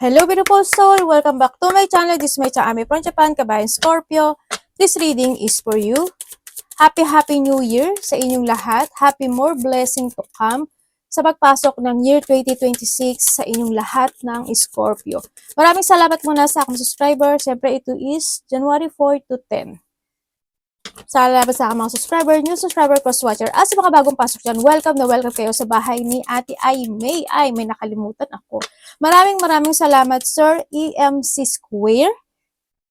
Hello beautiful soul! Welcome back to my channel. This is my Ami from Japan, Kabayan Scorpio. This reading is for you. Happy New Year sa inyong lahat. Happy more blessing to come sa pagpasok ng year 2026 sa inyong lahat ng Scorpio. Maraming salamat muna sa aking subscriber. Siyempre ito is January 4 to 10. Salamat sa aking mga subscriber, new subscriber, cross-watcher. At sa mga bagong pasok dyan, welcome kayo sa bahay ni Ate Ay May. Ay, may nakalimutan ako. Maraming salamat, Sir EMC Square,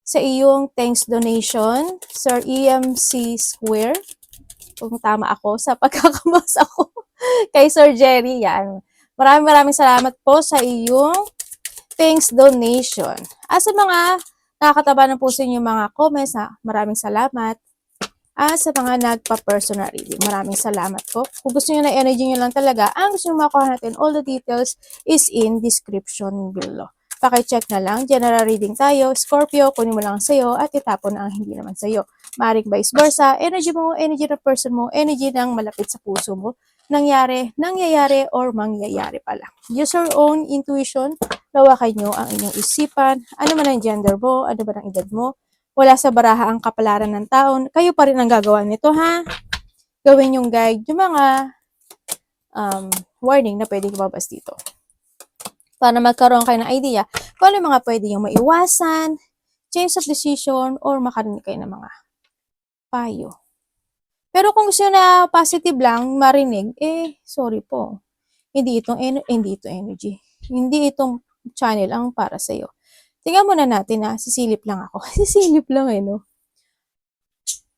sa iyong thanks donation. Sir EMC Square, kung tama ako sa pagkakamasa ko, kay Sir Jerry, yan. Maraming salamat po sa iyong thanks donation. At sa mga nakakataba ng puso niyo mga comments, maraming salamat. At sa mga nagpa-personal reading, maraming salamat po. Kung gusto niyo na energy niyo lang talaga, ang gusto niyo makuha natin, all the details is in description below. Paki-check na lang, general reading tayo, Scorpio, kunin mo lang sa'yo at itapon ang hindi naman sa'yo. Maring vice versa, energy mo, energy ng person mo, energy ng malapit sa puso mo, nangyayari, or mangyayari pala. Use your own intuition, lawakan nyo ang inyong isipan, ano man ang gender mo, ano ba ang edad mo, wala sa baraha ang kapalaran ng taon, kayo pa rin ang gagawa nito, ha? Gawin yung guide, yung mga warning na pwede lumabas dito. Para magkaroon kayo ng idea kung ano yung mga pwede yung maiwasan, change of decision, or makarinig kayo ng mga payo. Pero kung gusto na positive lang, marinig, sorry po. Hindi ito energy. Hindi itong channel ang para sa'yo. Tingnan muna natin na sisilip lang ako. Sisilip lang no?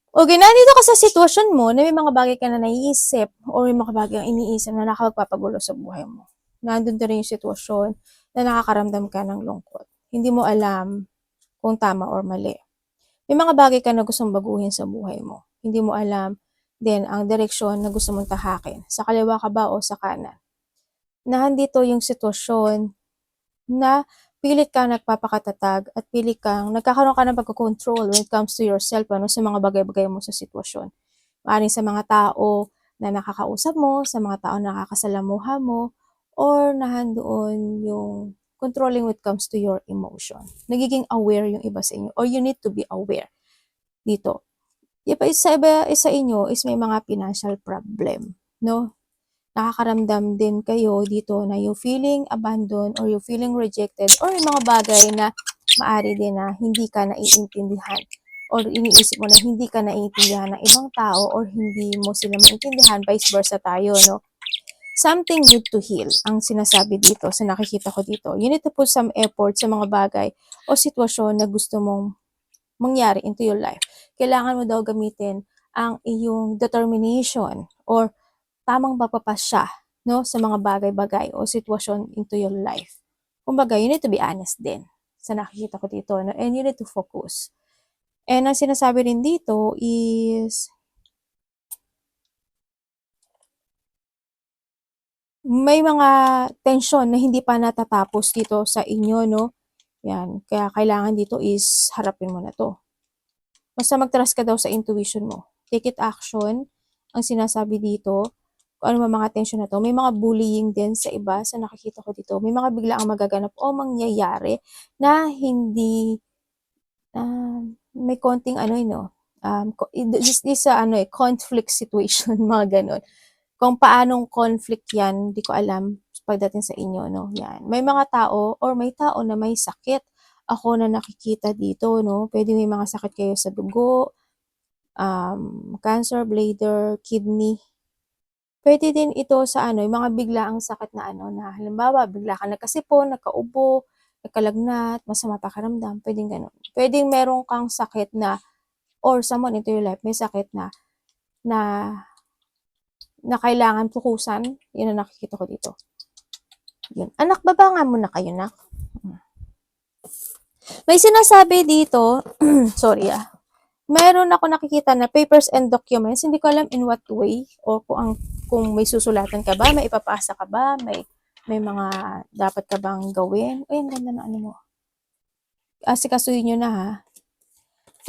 Okay, nandito ka sa sitwasyon mo na may mga bagay ka na naiisip o may mga bagay ang iniisip na nakapagpapagulo sa buhay mo. Nandun na rin yung sitwasyon na nakakaramdam ka ng lungkot. Hindi mo alam kung tama or mali. May mga bagay ka na gustong baguhin sa buhay mo. Hindi mo alam din ang direksyon na gusto mong tahakin. Sa kaliwa ka ba o sa kanan? Nandito yung sitwasyon na pilit kang nagpapakatatag at pilit kang nagkakaroon ka ng pagkocontrol when it comes to yourself, sa mga bagay-bagay mo sa sitwasyon. Maaaring sa mga tao na nakakausap mo, sa mga tao na nakakasalamuha mo, or nahandoon yung controlling when it comes to your emotion. Nagiging aware yung iba sa inyo, or you need to be aware dito. Isa inyo is may mga financial problem, no? Nakakaramdam din kayo dito na you feeling abandoned or you feeling rejected or yung mga bagay na maari din na hindi ka naiintindihan or iniisip mo na hindi ka naiintindihan ng ibang tao or hindi mo sila maintindihan, vice versa tayo, no? Something need to heal ang sinasabi dito sa nakikita ko dito. You need to put some effort sa mga bagay o sitwasyon na gusto mong mangyari into your life. Kailangan mo daw gamitin ang iyong determination or tamang pagpapasya, no, sa mga bagay-bagay o sitwasyon into your life. Kumbaga, you need to be honest din sa nakikita ko dito, no? And you need to focus. And ang sinasabi rin dito is may mga tension na hindi pa natatapos dito sa inyo, no? Yan, kaya kailangan dito is harapin mo na to. Basta mag-trust ka daw sa intuition mo. Take it action. Ang sinasabi dito, kung ano mga tension na to. May mga bullying din sa iba sa nakikita ko dito. May mga bigla ang magaganap o mangyayari na hindi may konting this is conflict situation, mga ganon. Kung paanong conflict yan, di ko alam pagdating sa inyo, no? Yan. May mga tao or may tao na may sakit. Ako na nakikita dito, no? Pwede may mga sakit kayo sa dugo, cancer, bladder, kidney. Pwede din ito sa yung mga biglaang sakit na na halimbawa, bigla ka nagkasipon, nagkaubo, nagkalagnat, masama pakiramdam, pwedeng ganun. Pwedeng meron kang sakit na, or someone into your life, may sakit na kailangan tukusan, yun ang nakikita ko dito. Yun. Anak, babangan mo na kayo, nak. May sinasabi dito, sorry meron ako nakikita na papers and documents, hindi ko alam in what way, o kung may susulatan ka ba, may ipapasa ka ba, may mga dapat ka bang gawin. Ay, ang ganda na mo. Asikasuhin nyo na ha.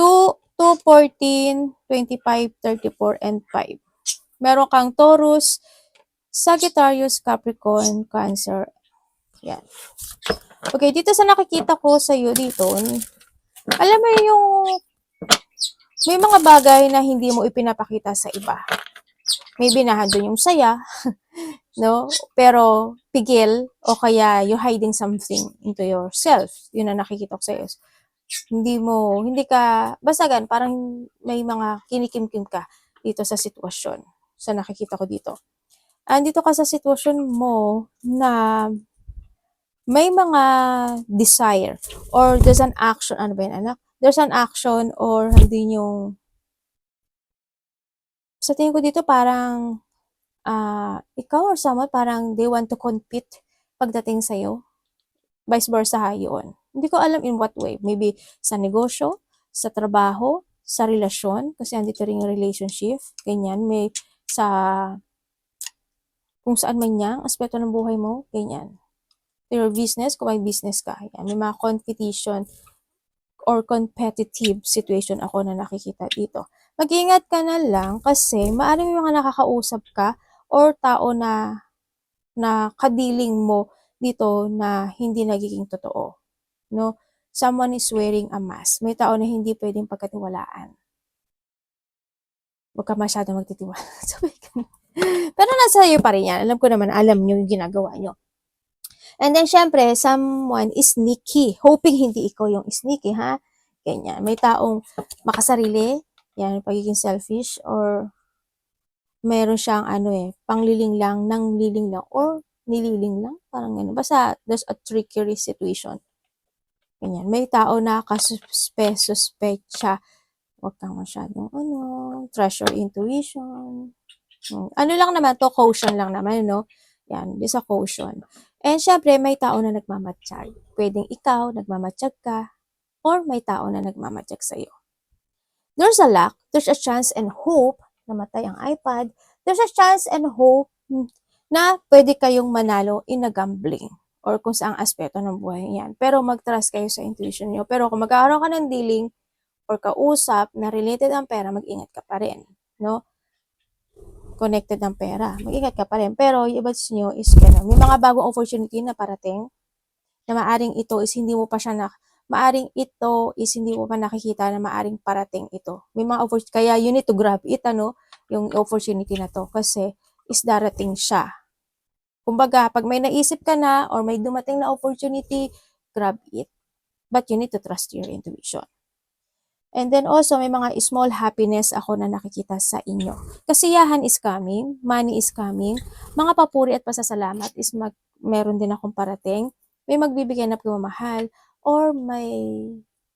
2, 14, 25, 34, and 5. Meron kang Taurus, Sagittarius, Capricorn, Cancer. Yan. Okay, dito sa nakikita ko sa iyo dito, alam mo yung may mga bagay na hindi mo ipinapakita sa iba. Maybe nandun yung saya, no? Pero pigil o kaya you hiding something into yourself. Yun ang nakikita ko sa iyo. Hindi ka, basta gan, parang may mga kinikimkim ka dito sa sitwasyon. Sa nakikita ko dito. Andito ka sa sitwasyon mo na may mga desire or there's an action, ano ba yun, anak? There's an action or hindi yung, sa tingin ko dito parang, ikaw or someone parang they want to compete pagdating sa'yo. Vice versa ha, yun. Hindi ko alam in what way. Maybe sa negosyo, sa trabaho, sa relasyon, kasi andito rin yung relationship, ganyan. May sa, kung saan man yang aspeto ng buhay mo, ganyan. Your business, kung may business ka, yan. May mga competition or competitive situation ako na nakikita dito. Mag-ingat ka na lang kasi maaaring may mga nakakausap ka or tao na kadiling mo dito na hindi nagiging totoo, no? Someone is wearing a mask. May tao na hindi pwedeng pagkatiwalaan. Huwag ka masyadong magtitiwala. Sabi ka. Pero nasa iyo pa rin yan. Alam ko naman, alam nyo yung ginagawa nyo. And then, syempre, someone is sneaky. Hoping hindi ikaw yung sneaky, ha? Ganyan. May taong makasarili, yan, pagiging selfish, or meron siyang, pangliling lang, nang liling lang, or nililing lang, parang gano'n. Basta, there's a trickery situation. Ganyan. May tao na suspect siya. Huwag kang masyadong, trust your intuition. Ano lang naman to, caution lang naman, no? Yan, this a caution. And syempre, may tao na nagmamatsyag. Pwedeng ikaw, nagmamatsyag ka, or may tao na nagmamatsyag sa'yo. There's a luck, there's a chance and hope, namatay ang iPad, there's a chance and hope na pwede kayong manalo in a gambling or kung saang aspeto ng buhay yan. Pero mag-trust kayo sa intuition nyo. Pero kung magkakaroon ka ng dealing or kausap na related ang pera, mag-ingat ka pa rin. No? Connected ang pera. Mag-ingat ka pa rin. Pero yung iba nyo is gano'n. May mga bagong opportunity na parating na maaring ito is hindi mo pa siya maaring ito is hindi mo pa nakikita na maaring parating ito. May mga opportunity, kaya you need to grab it, yung opportunity na to kasi is darating siya. Kumbaga, pag may naisip ka na or may dumating na opportunity, grab it. But you need to trust your intuition. And then also, may mga small happiness ako na nakikita sa inyo. Kasiyahan is coming, money is coming, mga papuri at pasasalamat is meron din akong parating, may magbibigay na pagmamahal, or may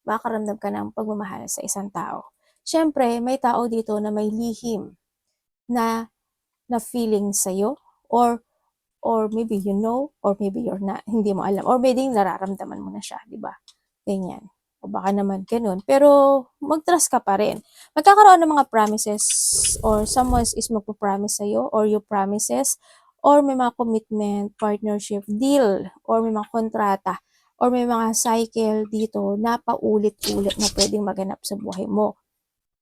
makaramdam ka ng pagmamahal sa isang tao. Siyempre, may tao dito na may lihim na feeling sa'yo, or maybe you know, or maybe you're not, hindi mo alam, or maybe nararamdaman mo na siya, di ba? Ganyan. O baka naman ganun. Pero mag-trust ka pa rin. Magkakaroon ng mga promises or someone is magpo-promise sa'yo or you promises or may mga commitment, partnership, deal, or may mga kontrata or may mga cycle dito na paulit-ulit na pwedeng maganap sa buhay mo.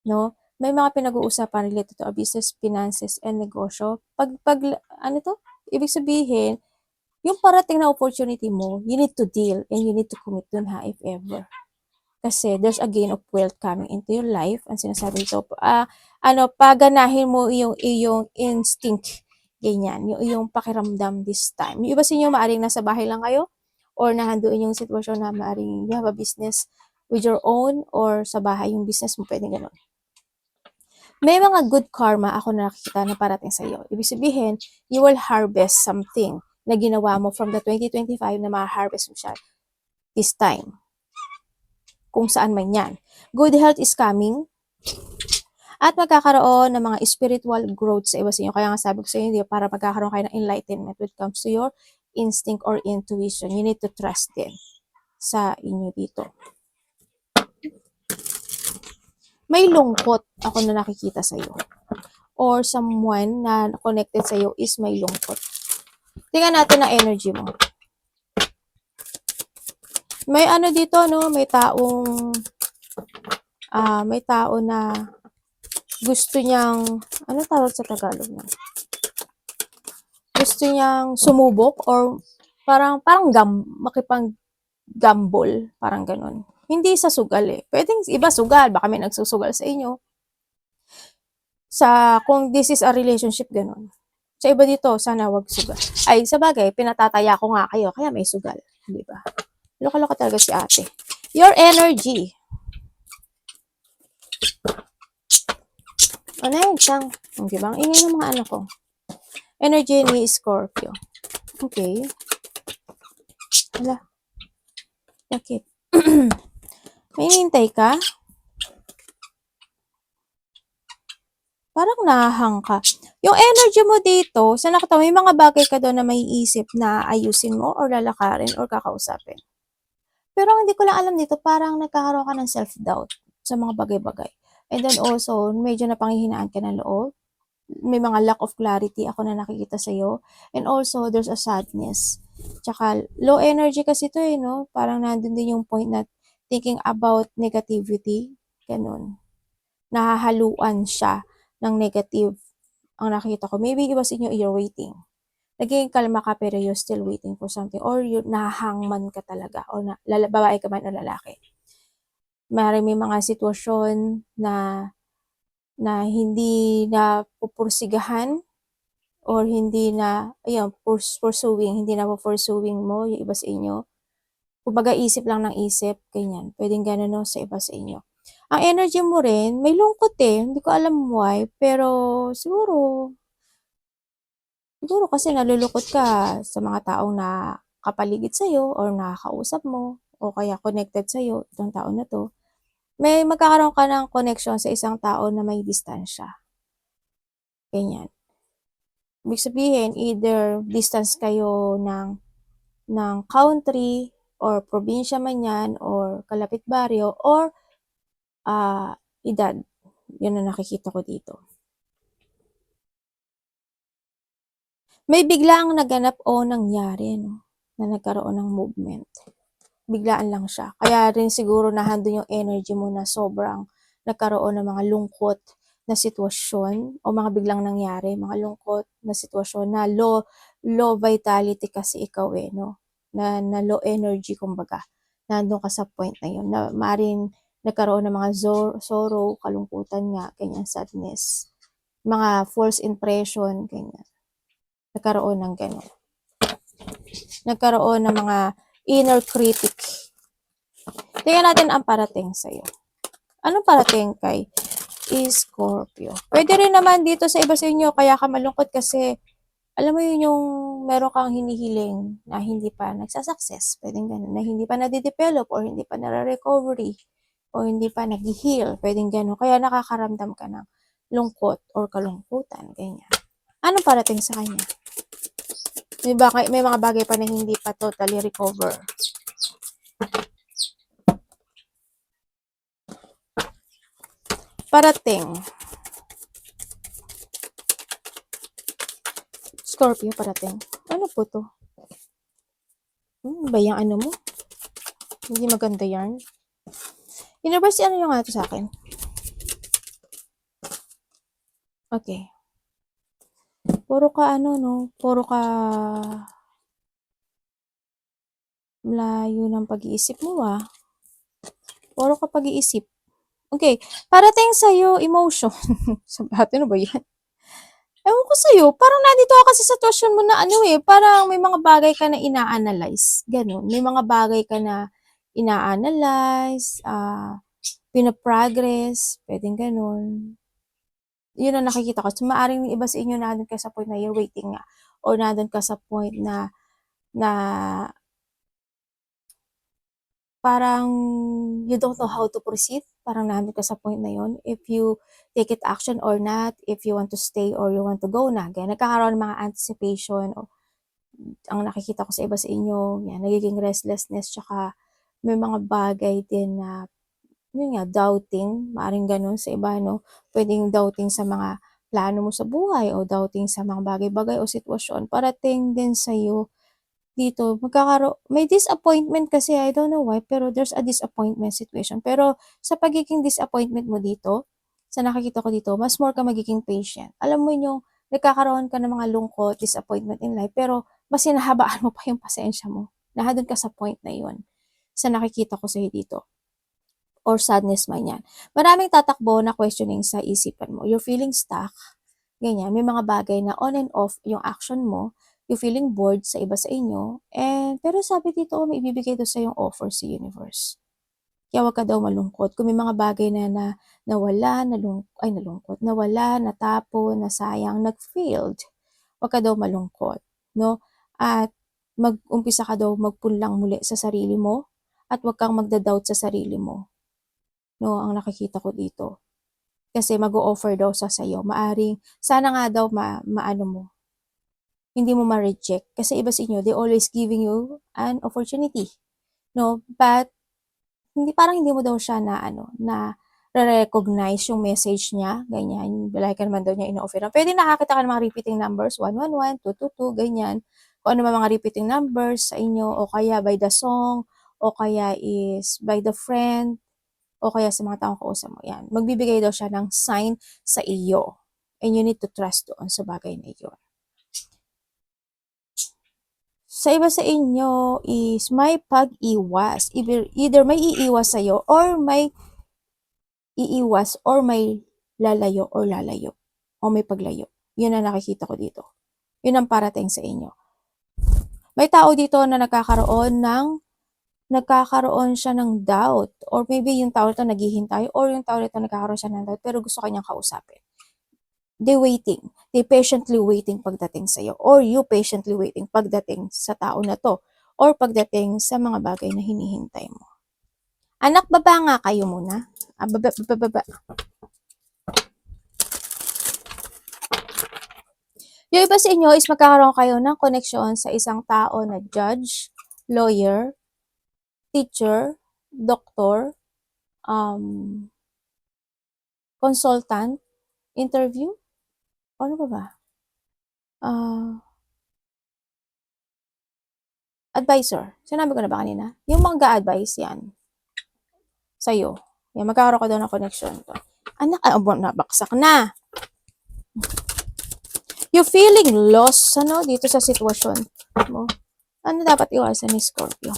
No? May mga pinag-uusapan related to business, finances, and negosyo. Ibig sabihin, yung parating na opportunity mo, you need to deal and you need to commit dun ha, if ever. Kasi there's a gain of wealth coming into your life. Ang sinasabi ito, paganahin mo iyong instinct. Ganyan, yung iyong pakiramdam this time. Yung iba sa inyo, maaring nasa bahay lang kayo or nahanduin yung sitwasyon na maaring you have a business with your own or sa bahay yung business mo, pwedeng ganun. May mga good karma ako na nakikita na parating sa iyo. Ibig sabihin, you will harvest something na ginawa mo from the 2025 na ma-harvest mo siya this time. Kung saan man yan. Good health is coming. At magkakaroon ng mga spiritual growth sa iba sa inyo. Kaya nga sabi ko sa inyo, para magkakaroon kayo ng enlightenment when it comes to your instinct or intuition. You need to trust din sa inyo dito. May lungkot ako na nakikita sa iyo. Or someone na connected sa iyo is may lungkot. Tingnan natin ang energy mo. May dito, may tao na gusto niyang, tawag sa Tagalog na? Gusto niyang sumubok or parang gamble, parang ganun. Hindi sa sugal eh. Pwedeng iba sugal, baka may nagsusugal sa inyo. Kung this is a relationship, ganun. Sa iba dito, sana wag sugal. Ay, sa bagay, pinatataya ko nga kayo, kaya may sugal. Di ba? Loka-loka talaga si ate. Your energy. Ano yun, Chang? Di ba? Ang ingay ng mga anak ko. Energy ni Scorpio. Okay. Wala. Bakit? May hinihintay ka? Parang nahahang ka. Yung energy mo dito, sa nakatawa, may mga bagay ka doon na may isip na ayusin mo or lalakarin or kakausapin. Pero hindi ko lang alam dito, parang nagkakaroon ka ng self-doubt sa mga bagay-bagay. And then also, medyo napanghihinaan ka ng loob. May mga lack of clarity ako na nakikita sa'yo. And also, there's a sadness. Tsaka, low energy kasi to eh, no? Parang nandun din yung point na thinking about negativity. Ganun. Nahahaluan siya ng negative ang nakikita ko. Maybe iba sa inyo, you're waiting. Naging kalma ka pero you're still waiting for something. Or nahangman ka talaga. O babae ka man o lalaki. May mga sitwasyon na hindi na pupursigahan or hindi na, ayun, hindi na pursuing mo yung iba sa inyo. Kumbaga isip lang ng isip, ganyan. Pwedeng gano'n no, sa iba sa inyo. Ang energy mo rin, may lungkot eh. Hindi ko alam why, pero siguro kasi nalulungkot ka sa mga taong na kapaligid sa'yo or nakakausap mo o kaya connected sa'yo, itong tao na to. May magkakaroon ka ng connection sa isang tao na may distansya. Ganyan. Ibig sabihin, either distance kayo ng country or probinsya man yan or kalapit baryo or edad. Yun ang nakikita ko dito. May biglaang naganap o nangyari, no? Na nagkaroon ng movement. Biglaan lang siya. Kaya rin siguro nahandun yung energy mo na sobrang nagkaroon ng mga lungkot na sitwasyon o mga biglang nangyari, mga lungkot na sitwasyon na low vitality kasi ikaw eh, no? Na low energy kumbaga. Nandun ka sa point na yun. Na maaaring nagkaroon ng mga sorrow, kalungkutan nga, ganyan, sadness. Mga false impression, ganyan. Nagkaroon ng ganyan. Nagkaroon ng mga inner critic. Tingnan natin ang parating sa'yo. Anong parating kay Scorpio? Pwede rin naman dito sa iba sa inyo, kaya ka malungkot kasi, alam mo yun yung meron kang hinihiling na hindi pa nagsasucess. Pwedeng ganun. Na hindi pa nadidevelop or hindi pa nare-recovery o hindi pa nag-heal. Pwedeng ganun. Kaya nakakaramdam ka ng lungkot or kalungkutan. Ganyan. Anong parating sa kanya? May mga bagay pa na hindi pa totally recover. Parating. Scorpio parating. Ano po to? Ba yung ano mo? Hindi maganda yan. Universe, ano yung ato sa akin? Okay. Puro ka ano, no? Puro ka malayo ng pag-iisip mo, ah. Puro ka pag-iisip. Okay. Parating sa'yo, emotion. Sabi natin, ano ba yan? Ewan ko sa'yo, parang nandito ka kasi sa sitwasyon mo na ano eh, parang may mga bagay ka na ina-analyze. Ganun. May mga bagay ka na ina-analyze, pinaprogress, pwedeng ganun. Yun ang nakikita ko. So, maaaring iba sa inyo nandun ka sa point na you're waiting nga. Or nandun ka sa point na parang you don't know how to proceed. Parang nandun ka sa point na yun. If you take it action or not, if you want to stay or you want to go na. Kaya nagkakaroon ng mga anticipation. O, ang nakikita ko sa iba sa inyo, yan, nagiging restlessness, tsaka may mga bagay din na, yun nga, doubting, maaring ganun sa iba, no? Pwedeng doubting sa mga plano mo sa buhay o doubting sa mga bagay-bagay o sitwasyon. Parating din sa'yo dito, may disappointment kasi, I don't know why, pero there's a disappointment situation. Pero sa pagiging disappointment mo dito, sa nakikita ko dito, mas more ka magiging patient. Alam mo yung nagkakaroon ka ng mga lungkot, disappointment in life, pero mas hinahabaan mo pa yung pasensya mo. Nahadon ka sa point na yun. sa nakikita ko sa'yo dito. Or sadness man yan. Maraming tatakbo na questioning sa isipan mo. You're feeling stuck. Ganyan. May mga bagay na on and off yung action mo. You're feeling bored sa iba sa inyo. Pero sabi dito, may ibibigay doon sa yung offer sa universe. Kaya wag ka daw malungkot. Kung may mga bagay na nawala, nawala, natapon, nasayang, nag-failed, wag ka daw malungkot, no? At mag-umpisa ka daw magpunlang muli sa sarili mo at wag kang magda-doubt sa sarili mo. No, ang nakikita ko dito. Kasi mag-o-offer daw sa sayo. Maaring, sana nga daw maano mo, hindi mo ma-reject. Kasi iba sa inyo, they always giving you an opportunity. No, but parang hindi mo daw siya na recognize yung message niya, ganyan. Like ka naman daw niya ino-offer. Pwede nakakita ka ng mga repeating numbers, 111, 222, ganyan. Kung ano mga repeating numbers sa inyo, o kaya by the song, o kaya is by the friend, o kaya sa mga taong kausap mo. Yan. Magbibigay daw siya ng sign sa iyo. And you need to trust doon sa bagay na iyon. Sa iba sa inyo is may pag-iwas. Either may iiwas sa'yo or may iiwas or may lalayo or lalayo. O may paglayo. Yun ang nakikita ko dito. Yun ang parating sa inyo. May tao dito na nagkakaroon siya ng doubt, or maybe yung tao ito naghihintay, or yung tao ito nagkakaroon siya ng doubt pero gusto kanyang kausapin. They patiently waiting pagdating sa iyo, or you patiently waiting pagdating sa tao na to, or pagdating sa mga bagay na hinihintay mo. Anak, baba nga kayo muna. Baba. Yung iba sa inyo is magkakaroon kayo ng koneksyon sa isang tao na judge, lawyer, teacher, doctor, consultant, interview, ano ba? Advisor. Sinabi ko na ba kanina? Yung mga advice yan sa'yo. Yan, magkakaroon ka daw ng connection to. Anak, nabaksak na. You feeling lost, dito sa sitwasyon mo. Ano dapat iwasan ni Scorpio?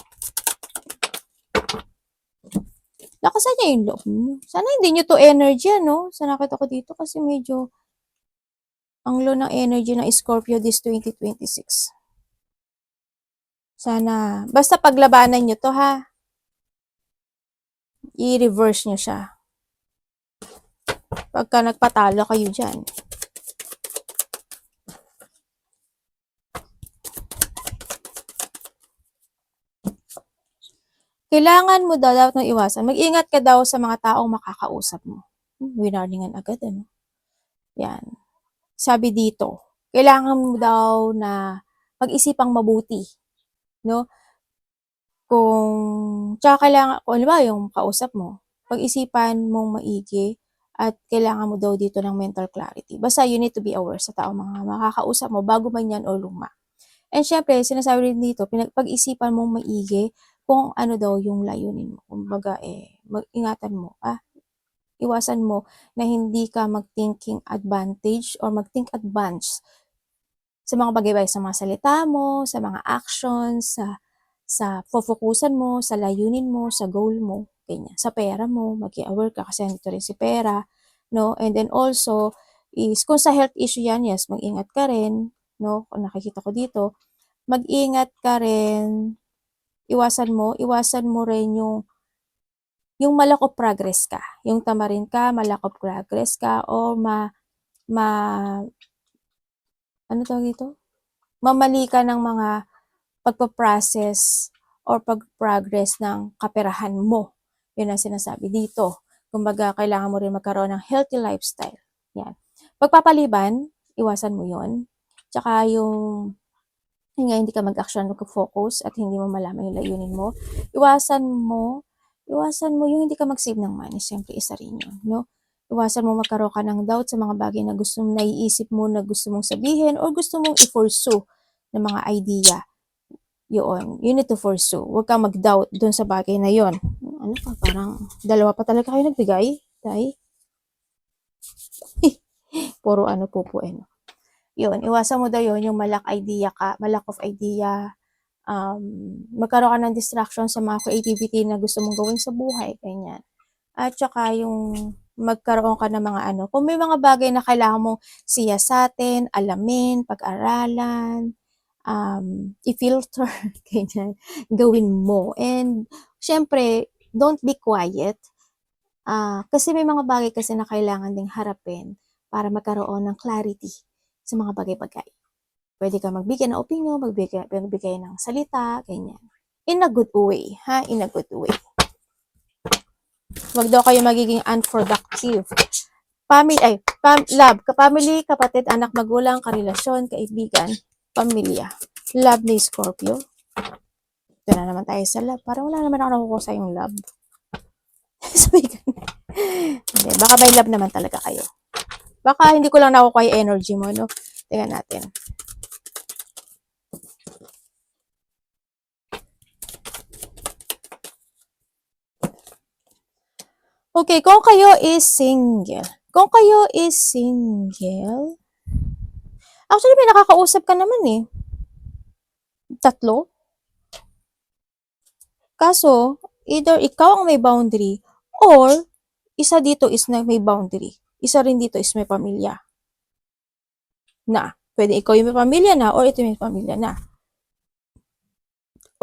Lakasan niya yung loob niyo. Sana hindi niyo to energy, Sa nakita ko dito kasi medyo ang low ng energy ng Scorpio this 2026. Sana, basta paglabanan niyo to, ha? I-reverse niyo siya. Pagka nagpatalo kayo dyan. Kailangan mo dapat ng iwasan. Mag-ingat ka daw sa mga taong makakausap mo. Winarningan agad, Yan. Sabi dito, kailangan mo daw na pag-isipang mabuti, no? Tsaka kailangan, kung ba yung kausap mo, pag-isipan mong maigi at kailangan mo daw dito ng mental clarity. Basta you need to be aware sa taong mga makakausap mo bago man yan o luma. And syempre, sinasabi rin dito, pag-isipan mong maigi kung ano daw yung layunin mo. Kumbaga, mag-ingatan mo, iwasan mo na hindi ka mag-thinking advantage or mag-think advance sa mga bagay-bagay, sa mga salita mo, sa mga actions, sa focusan mo, sa layunin mo, sa goal mo, ganyan. Sa pera mo, mag-i-aware ka kasi nandito rin si pera, no? And then also, is kung sa health issue yan, yes, mag-ingat ka rin, no? Kung nakikita ko dito, mag-ingat ka rin, iwasan mo rin yung malack of progress ka. Yung tamarin ka, malack of progress ka, o ano tawag dito? Mamali ka ng mga pagpa-process or pag-progress ng kaperahan mo. Yun ang sinasabi dito. Kumbaga, kailangan mo rin magkaroon ng healthy lifestyle. Yan. Pagpapaliban, iwasan mo yun. Tsaka hindi ka mag-action, mag-focus at hindi mo malaman yung layunin mo. Iwasan mo yung hindi ka mag-save ng money. Siyempre, isa rin yun, no? Iwasan mo magkaroon ka ng doubt sa mga bagay na gusto mong naiisip mo na gusto mong sabihin or gusto mong i-pursue ng mga idea. Yun, you need to pursue. Huwag kang mag-doubt dun sa bagay na yon. Ano pa, parang dalawa pa talaga kayo nagbigay, Day? Puro po. Yun, iwasan mo daw yun, yung malack of idea, magkaroon ka ng distraction sa mga creativity na gusto mong gawin sa buhay, ganyan. At saka yung magkaroon ka ng mga ano, kung may mga bagay na kailangan mong siyasatin, alamin, pag-aralan, i-filter, ganyan, gawin mo. And, syempre, don't be quiet. Kasi may mga bagay kasi na kailangan ding harapin para magkaroon ng clarity sa mga bagay-bagay. Pwede ka magbigay ng opinion, magbigay ng salita, ganyan. In a good way, ha? In a good way. Wag daw kayo magiging unproductive. Love, family, kapatid, anak, magulang, karelasyon, kaibigan, pamilya. Love ni Scorpio. Ito na naman tayo sa love. Parang wala naman ako nakukuha sa yung love. Sabi ka hindi, baka may love naman talaga kayo. Baka hindi ko lang nakukuha yung energy mo, no? Tingnan natin. Okay, kung kayo is single. Actually, may nakakausap ka naman eh. 3. Kaso, either ikaw ang may boundary or isa dito is na may boundary. Isa rin dito is may pamilya. Pwede ikaw yung may pamilya na or ito yung may pamilya na.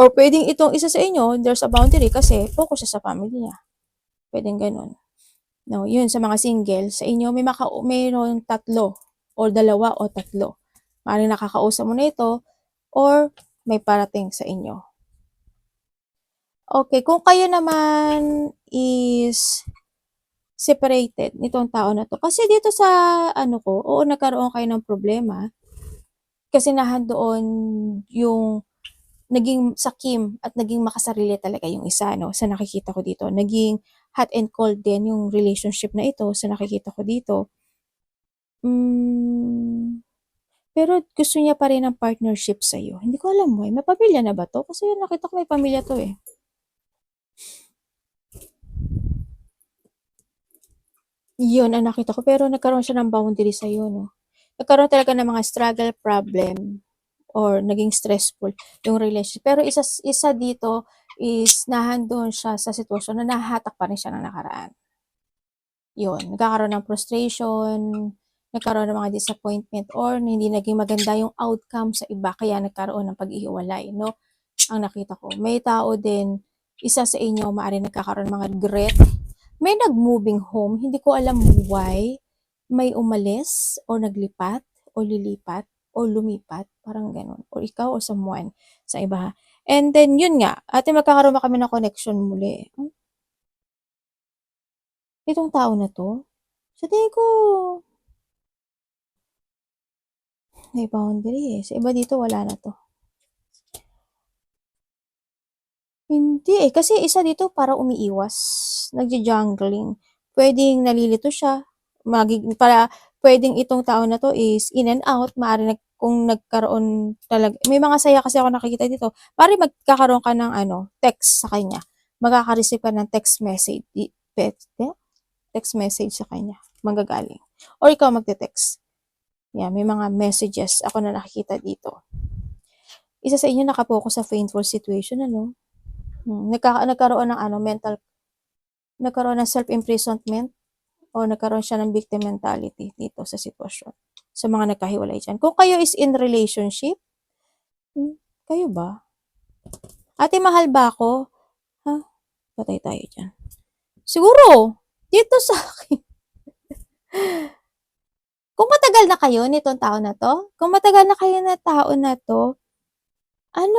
Or pwedeng itong isa sa inyo, there's a boundary kasi focus siya sa pamilya. Pwedeng ganun. No, yun sa mga single, sa inyo mayroon 3 or 2 o 3. Maaaring nakakausap mo na ito or may parating sa inyo. Okay, kung kayo naman is separated nitong tao na to. Kasi dito sa oo, nagkaroon kayo ng problema. Kasi doon yung naging sakim at naging makasarili talaga yung isa, no? Sa nakikita ko dito. Naging hot and cold din yung relationship na ito sa nakikita ko dito. Pero gusto niya pa rin ng partnership sa'yo. Hindi ko alam mo, may pamilya na ba to? Kasi nakita ko may pamilya to eh. Yun ang nakita ko. Pero nagkaroon siya ng boundary sa'yo, no? Nagkaroon talaga ng mga struggle, problem, or naging stressful yung relationship. Pero isa dito is nahandon siya sa sitwasyon na nahahatak pa rin siya ng nakaraan. Yun, nagkakaroon ng frustration, nagkaroon ng mga disappointment, or hindi naging maganda yung outcome sa iba, kaya nagkaroon ng pag-ihiwalay, no? Ang nakita ko. May tao din, isa sa inyo, maaari nagkakaroon ng mga regret. May nag-moving home, hindi ko alam why. May umalis, or naglipat, o lilipat, o lumipat, parang ganun. Or ikaw, or someone sa iba. And then, yun nga, ate magkakaroon ba kami ng connection muli? Itong tao na to, sa tingin ko, may boundary eh. Sa iba dito, wala na to. Hindi eh. Kasi isa dito para umiiwas. Nagja-jungling. Pwedeng nalilito siya. Pwedeng itong tao na to is in and out. Maaari kung nagkaroon talaga. May mga saya kasi ako nakikita dito. Maaari magkakaroon ka ng text sa kanya. Magkaka-receive ka ng text message. Text message sa kanya. Manggagaling. Or ikaw magte-text. Yeah, may mga messages ako na nakikita dito. Isa sa inyo nakapokus sa painful situation, nagkaroon ng nagkaroon ng self-imprisonment o nagkaroon siya ng victim mentality dito sa sitwasyon. Sa mga nagkahiwalay dyan. Kung kayo is in relationship, kayo ba? Ate, mahal ba ako? Ha? Patay tayo dyan. Siguro, dito sa akin. Kung matagal na kayo nitong tao na to, kung matagal na kayo na tao na to, ang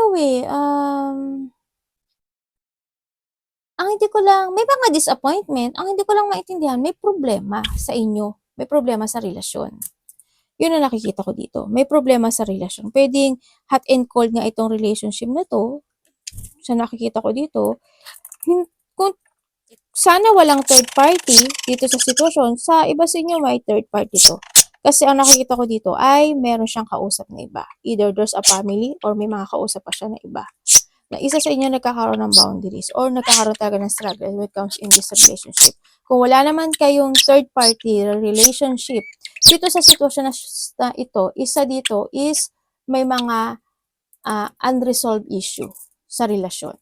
hindi ko lang, may mga disappointment, ang hindi ko lang maintindihan, may problema sa inyo, may problema sa relasyon. Yun ang nakikita ko dito, may problema sa relasyon. Pwedeng hot and cold nga itong relationship na to, sa nakikita ko dito, kung sana walang third party dito sa sitwasyon, sa iba sa inyo may third party to. Kasi ang nakikita ko dito ay meron siyang kausap na iba. Either there's a family or may mga kausap pa siya na iba. Na isa sa inyo nagkakaroon ng boundaries or nagkakaroon talaga ng struggle when it comes in this relationship. Kung wala naman kayong third party relationship, dito sa sitwasyon na ito, isa dito is may mga unresolved issue sa relasyon.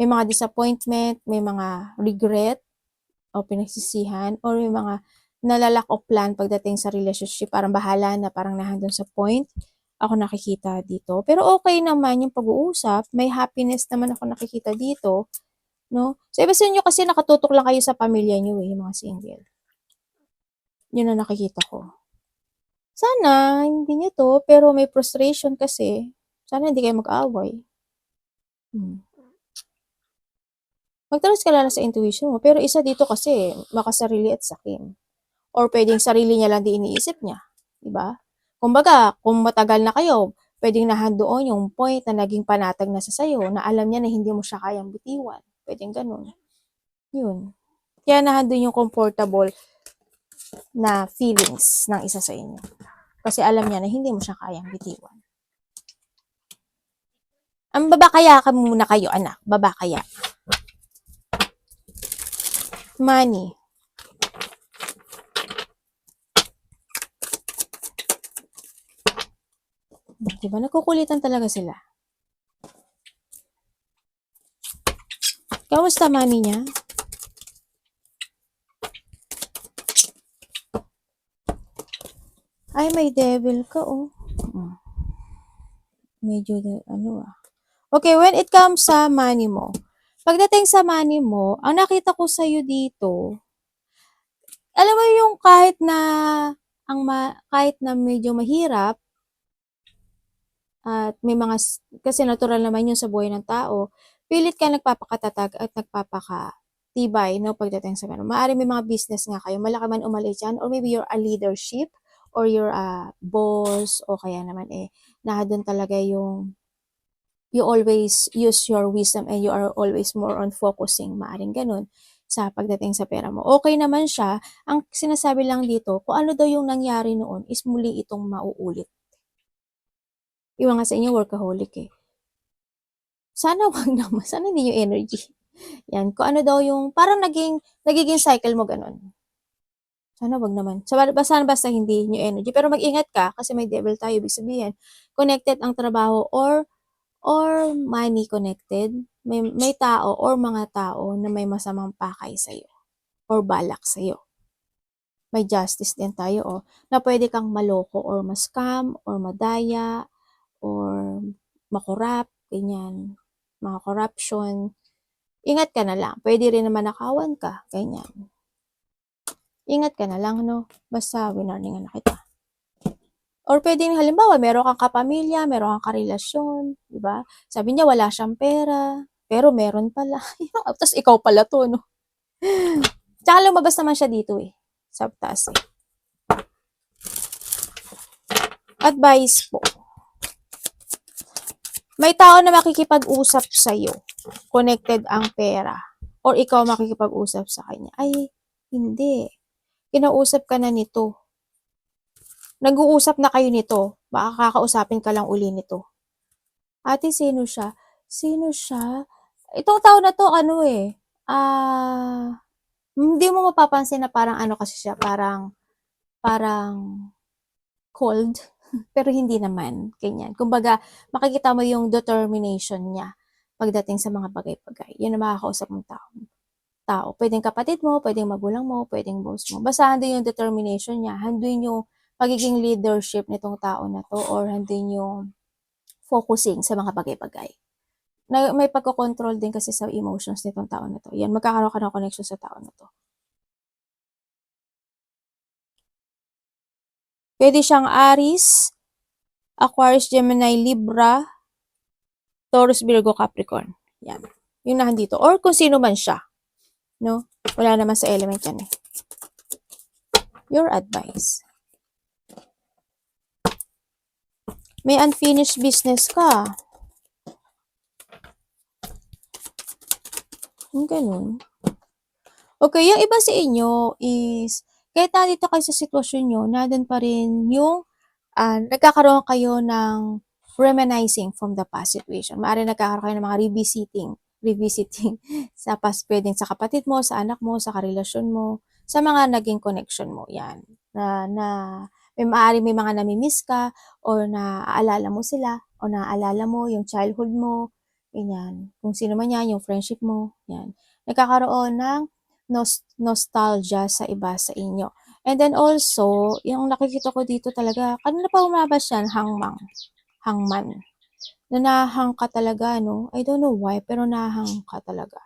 May mga disappointment, may mga regret o pinagsisihan, or may mga nalalack of plan pagdating sa relationship. Parang bahala na, parang nahandun sa point. Ako nakikita dito. Pero okay naman yung pag-uusap. May happiness naman ako nakikita dito. No? So, iba sa inyo kasi nakatutok lang kayo sa pamilya nyo yung mga single. Yun ang nakikita ko. Sana, hindi nyo to, pero may frustration kasi. Sana hindi kayo mag-away. Magtrust ka lang sa intuition mo. Pero isa dito kasi, makasarili at sakim. Or pwedeng sarili niya lang di iniisip niya. Diba? Kumbaga, kung matagal na kayo, pwedeng nahandoon yung point na naging panatag na sa sayo, na alam niya na hindi mo siya kayang bitiwan. Pwedeng ganun. Yun. Kaya nahandun yung comfortable na feelings ng isa sa inyo. Kasi alam niya na hindi mo siya kayang bitiwan. Ang babakaya ka muna kayo, anak. Babakaya. Money. Diba? Nagkukulitan talaga sila. Kamusta money niya? Ay, may devil ka, oh. Medyo, Okay, when it comes sa money mo, pagdating sa money mo, ang nakita ko sa'yo dito, alam mo yung kahit na medyo mahirap, at may mga, kasi natural naman yun sa buhay ng tao, pilit ka nagpapakatatag at nagpapakatibay, no, pagdating sa pera. Maaari may mga business nga kayo, malaki man umali dyan, or maybe you're a leadership, or you're a boss, o kaya naman nahadun talaga yung you always use your wisdom and you are always more on focusing. Maaring ganun sa pagdating sa pera mo. Okay naman siya. Ang sinasabi lang dito, kung ano daw yung nangyari noon is muli itong mauulit. Iwan nga sa inyo, workaholic eh. Sana wag naman. Sana hindi yung energy. Yan. Kung ano daw yung, parang nagiging cycle mo ganun. Sana wag naman. Basta hindi yung energy. Pero mag-ingat ka kasi may devil tayo. Ibig sabihin, connected ang trabaho or money connected, may tao or mga tao na may masamang pakay sa'yo or balak sa'yo. May justice din tayo, na pwede kang maloko or ma-scam or madaya or makorap, ganyan, mga corruption. Ingat ka na lang. Pwede rin naman nakawan ka, ganyan. Ingat ka na lang, no? Basta winarningan na kita. Or pwedeng halimbawa, meron kang kapamilya, meron kang karelasyon, di ba? Sabi niya wala siyang pera, pero meron pala. Tapos ikaw pala to, no? Tsaka lumabas naman siya dito sa taas Advice po. May tao na makikipag-usap sa'yo. Connected ang pera. Or ikaw makikipag-usap sa kanya. Ay, hindi. Kinausap ka na nito. Nag-uusap na kayo nito. Baka kakausapin ka lang uli nito. Ate, sino siya? Sino siya? Itong tao na to, hindi mo mapapansin na parang kasi siya, parang cold. Pero hindi naman, ganyan. Kumbaga, makikita mo yung determination niya pagdating sa mga bagay-bagay. Yun ang makakausap mong tao. Pwedeng kapatid mo, pwedeng magulang mo, pwedeng boss mo. Basta handun yung determination niya, handun yung pagiging leadership nitong tao na to, or handun yung focusing sa mga bagay-bagay. May pagkocontrol din kasi sa emotions nitong tao na to. Yan, magkakaroon ka ng connection sa tao na to. Pwede siyang Aries, Aquarius, Gemini, Libra, Taurus, Virgo, Capricorn. Yan. Yung nahandito. Or kung sino man siya. No? Wala naman sa element yan Your advice. May unfinished business ka. Yung ganun. Okay, yung iba sa inyo is, kahit nandito kayo sa sitwasyon nyo, nandun pa rin yung nagkakaroon kayo ng reminiscing from the past situation. Maaari nagkakaroon kayo ng mga revisiting sa past, pwedeng sa kapatid mo, sa anak mo, sa karelasyon mo, sa mga naging connection mo. Yan. Maaari may mga namimiss ka or naaalala mo sila o naaalala mo yung childhood mo, ganyan. Kung sino man yan, yung friendship mo, yan. Nagkakaroon ng nostalgia sa iba sa inyo. And then also, yung nakikita ko dito talaga, kanina pa umabas yan, hangman. Na nahang ka talaga, no? I don't know why, pero nahang ka talaga.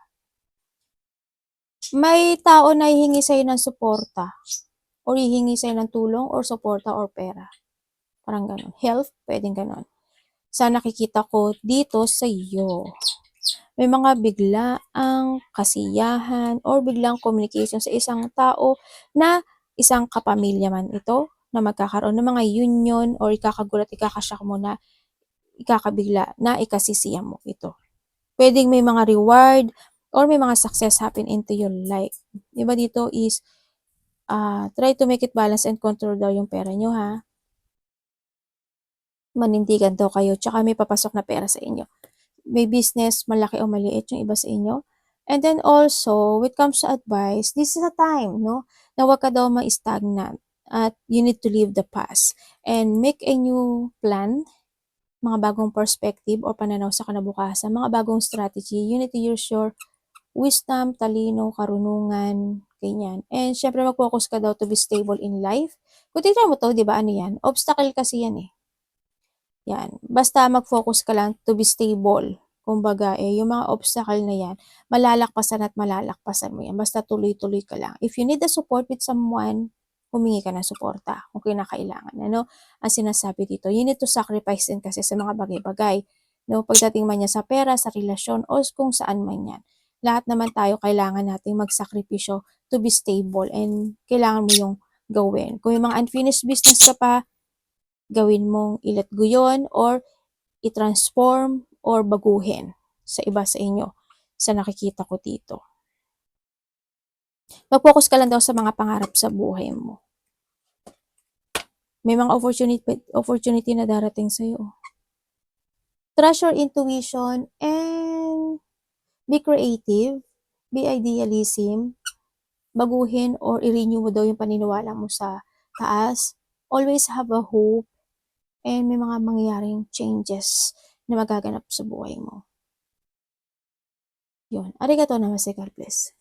May tao na hihingi sa'yo ng suporta or hihingi sa'yo ng tulong or suporta or pera. Parang ganun. Health, pwedeng ganun. Sa nakikita ko dito sa iyo, may mga biglaang kasiyahan or biglang communication sa isang tao na isang kapamilya man ito na magkakaroon ng mga union or ikakagulat, ikakashock mo na ikakabigla na ikasisiya mo ito. Pwedeng may mga reward or may mga success happen into your life. Diba dito is try to make it balance and control daw yung pera nyo ha. Manindigan daw kayo tsaka may papasok na pera sa inyo. May business, malaki o maliit yung iba sa inyo. And then also, when it comes to advice, this is a time, no? Na huwag ka daw ma-stagnant at you need to leave the past and make a new plan, mga bagong perspective o pananaw sa kinabukasan, mga bagong strategy. You need to use your wisdom, talino, karunungan, ganyan. And syempre mag-focus ka daw to be stable in life. Kung tignan mo to, di ba ano yan? Obstacle kasi yan eh. Yan. Basta mag-focus ka lang to be stable. Kumbaga, yung mga obstacle na yan, malalakpasan at malalakpasan mo yan. Basta tuloy-tuloy ka lang. If you need the support with someone, humingi ka ng suporta kung kinakailangan. Ano? Ang sinasabi dito, you need to sacrifice din kasi sa mga bagay-bagay. No? Pagdating man niya sa pera, sa relasyon, o kung saan man yan. Lahat naman tayo kailangan nating magsakripisyo to be stable and kailangan mo yung gawin. Kung yung mga unfinished business ka pa, gawin mong i-let go yun or i-transform or baguhin sa iba sa inyo sa nakikita ko dito. Mag-focus ka lang daw sa mga pangarap sa buhay mo. May mga opportunity na darating sa'yo. Trust your intuition and be creative, be idealism, baguhin or i-renew mo daw yung paniniwala mo sa taas. Always have a hope and may mga mangyayaring changes na magaganap sa buhay mo. Yun. Arigatou namaste, God bless.